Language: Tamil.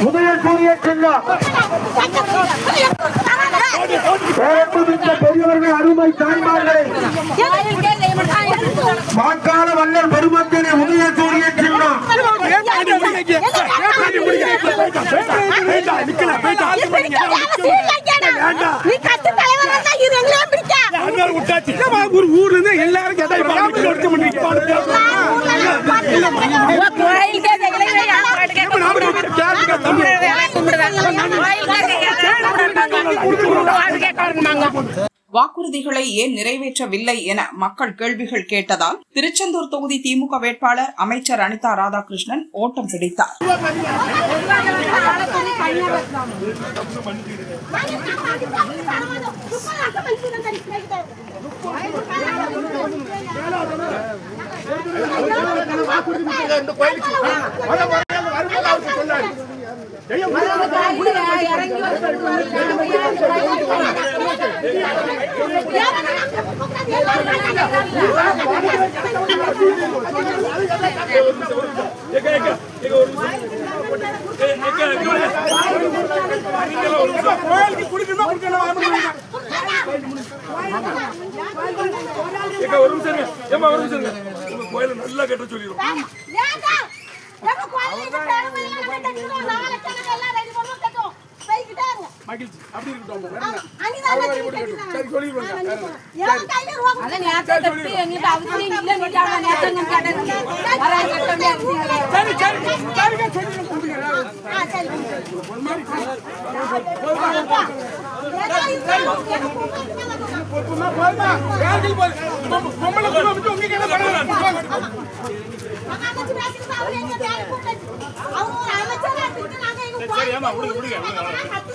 உதயசூரிய சின்னம் பெரியவர்கள் அருமை தாய்மார்களே வாக்காள வல்லல் பெருமக்களே உதயசூரிய சின்னம் ஊர்ல இருந்து எல்லாரும் வாக்குறுதிகளை ஏன் நிறைவேற்றவில்லை என மக்கள் கேள்விகள் கேட்டதால் திருச்செந்தூர் தொகுதி திமுக வேட்பாளர் அமைச்சர் அனிதா ராதாகிருஷ்ணன் ஓட்டம் பிடித்தார். நல்லா கேட்ட சொல்லிடுவோம்.